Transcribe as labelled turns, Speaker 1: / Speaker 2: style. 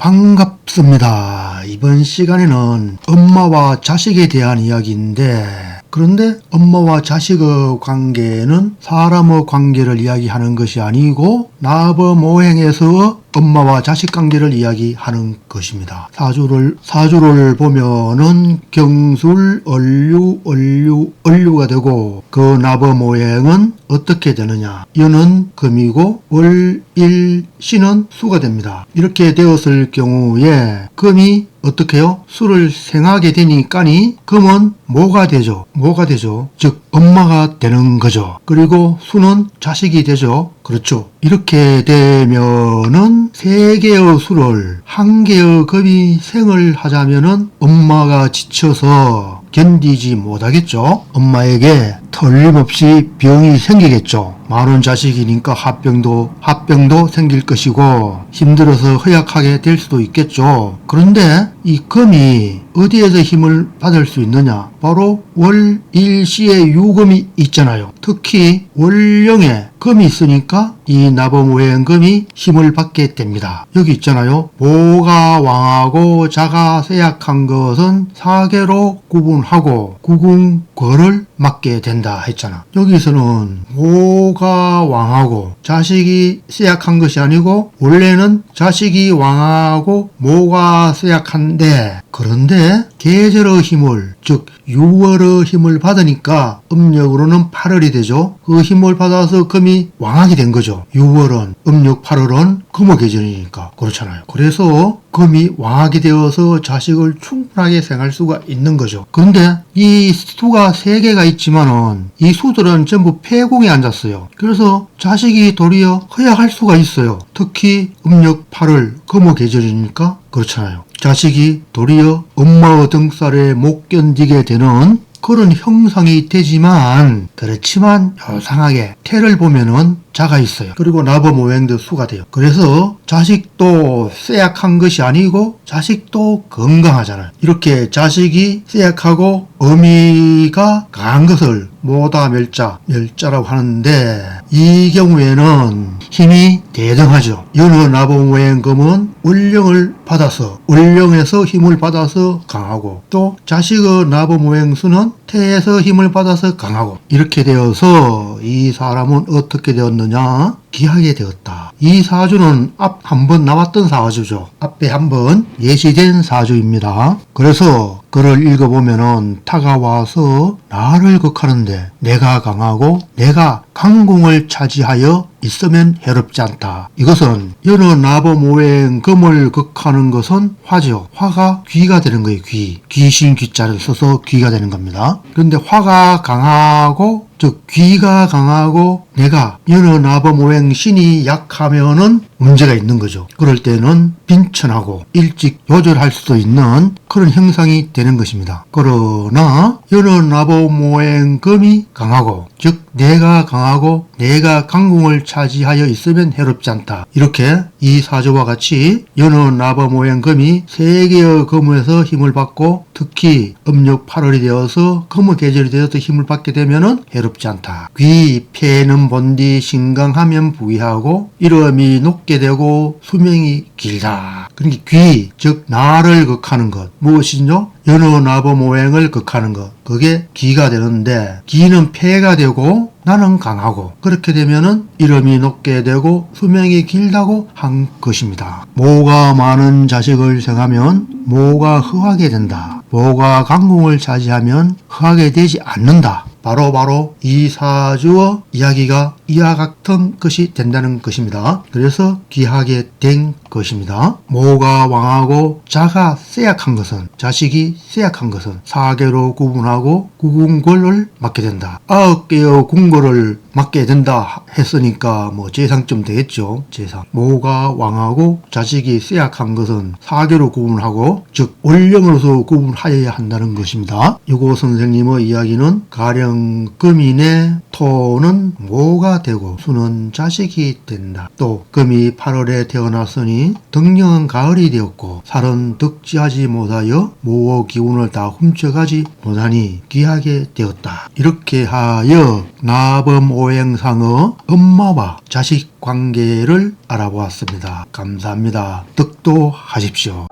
Speaker 1: 반갑습니다. 이번 시간에는 엄마와 자식에 대한 이야기인데, 그런데 엄마와 자식의 관계는 사람의 관계를 이야기하는 것이 아니고 나범오행에서 엄마와 자식 관계를 이야기하는 것입니다. 사주를 보면은 경술, 얼류가 되고, 그 나범오행은 어떻게 되느냐? 연은 금이고 월, 일, 신은 수가 됩니다. 이렇게 되었을 경우에 금이 어떻게 해요? 수를 생하게 되니까니 금은 뭐가 되죠? 즉 엄마가 되는 거죠. 그리고 수는 자식이 되죠. 그렇죠. 이렇게 되면은 세 개의 수를 한 개의 금이 생을 하자면은 엄마가 지쳐서 견디지 못하겠죠. 엄마에게 틀림없이 병이 생기겠죠. 많은 자식이니까 합병도 생길 것이고 힘들어서 허약하게 될 수도 있겠죠. 그런데 이 금이 어디에서 힘을 받을 수 있느냐? 바로 월, 일, 시의 유금이 있잖아요. 특히 월령에 금이 있으니까 이 나범오행 금이 힘을 받게 됩니다. 여기 있잖아요. 모가 왕하고 자가 쇠약한 것은 사계로 구분하고 구궁궐을 맡게 된다 했잖아. 여기서는 모가 왕하고 자식이 쇠약한 것이 아니고 원래는 자식이 왕하고 모가 쇠약한데, 그런데 계절의 힘을, 즉 6월의 힘을 받으니까 음력으로는 8월이 되죠. 그 힘을 받아서 금이 왕하게 된 거죠. 6월은 음력, 8월은 금의 계절이니까 그렇잖아요. 그래서 금이 왕하게 되어서 자식을 충분하게 생할 수가 있는 거죠. 그런데 이 수가 3개가 있지만은 이 수들은 전부 폐공에 앉았어요. 그래서 자식이 도리어 허약할 수가 있어요. 특히 음력 8월 금의 계절이니까 그렇잖아요. 자식이 도리어 엄마의 등살에 못 견디게 되는 그런 형상이 되지만, 그렇지만 요상하게 태를 보면은 자가 있어요. 그리고 나범오행도 수가 돼요. 그래서 자식도 쇠약한 것이 아니고 자식도 건강하잖아요. 이렇게 자식이 쇠약하고 어미가 강한 것을 모다멸자라고 하는데, 이 경우에는 힘이 대등하죠. 연의 나범오행 금은 월령을 받아서, 월령에서 힘을 받아서 강하고, 또 자식의 나범오행 수는 태에서 힘을 받아서 강하고, 이렇게 되어서 이 사람은 어떻게 되었느냐? 귀하게 되었다. 이 사주는 앞 한번 나왔던 사주죠. 앞에 한번 예시된 사주입니다. 그래서 그를 읽어보면은 타가 와서 나를 극하는데 내가 강하고 내가 강궁을 차지하여 있으면 해롭지 않다. 이것은 연의 나범오행 금을 극하는 것은 화죠. 화가 귀가 되는 거예요. 귀신 귀자를 써서 귀가 되는 겁니다. 그런데 화가 강하고, 즉 귀가 강하고 내가 연의 나범오행 신이 약하면은 문제가 있는 거죠. 그럴 때는 빈천하고 일찍 요절할 수도 있는 그런 형상이 되는 것입니다. 그러나 연의 나범오행 금이 강하고, 즉 내가 강하고 내가 강궁을 차지하여 있으면 해롭지 않다. 이렇게 이 사주와 같이 연의 나범오행 금이 3개의 금에서 힘을 받고, 특히 음력 8월이 되어서 금의 계절이 되어서 힘을 받게 되면은 해롭지 않다. 귀, 폐는 본디 신강하면 부위하고 이름이 높게 되고 수명이 길다. 그러니까 귀, 즉 나를 극하는 것, 무엇이죠? 연의 나범오행을 극하는 것, 그게 기가 되는데, 기는 폐가 되고 나는 강하고, 그렇게 되면은 이름이 높게 되고 수명이 길다고 한 것입니다. 모가 많은 자식을 생하면 모가 허하게 된다. 모가 강궁을 차지하면 허하게 되지 않는다. 바로 이 사주의 이야기가 이와 같은 것이 된다는 것입니다. 그래서 귀하게 된 것입니다. 모가 왕하고 자가 쇠약한 것은, 자식이 쇠약한 것은 4개로 구분하고 구궁궐을 맡게 된다. 9개의 궁궐을 맡게 된다 했으니까 재상쯤 되겠죠. 재상. 모가 왕하고 자식이 쇠약한 것은 4개로 구분하고, 즉 월령으로서 구분하여야 한다는 것입니다. 요거 선생님의 이야기는 가령 금인의 토는 모가 되고 수는 자식이 된다. 또 금이 8월에 태어났으니 덕령은 가을이 되었고 살은 덕지하지 못하여 모의 기운을 다 훔쳐가지 못하니 귀하게 되었다. 이렇게 하여 나범오행상의 엄마와 자식 관계를 알아보았습니다. 감사합니다. 덕도하십시오.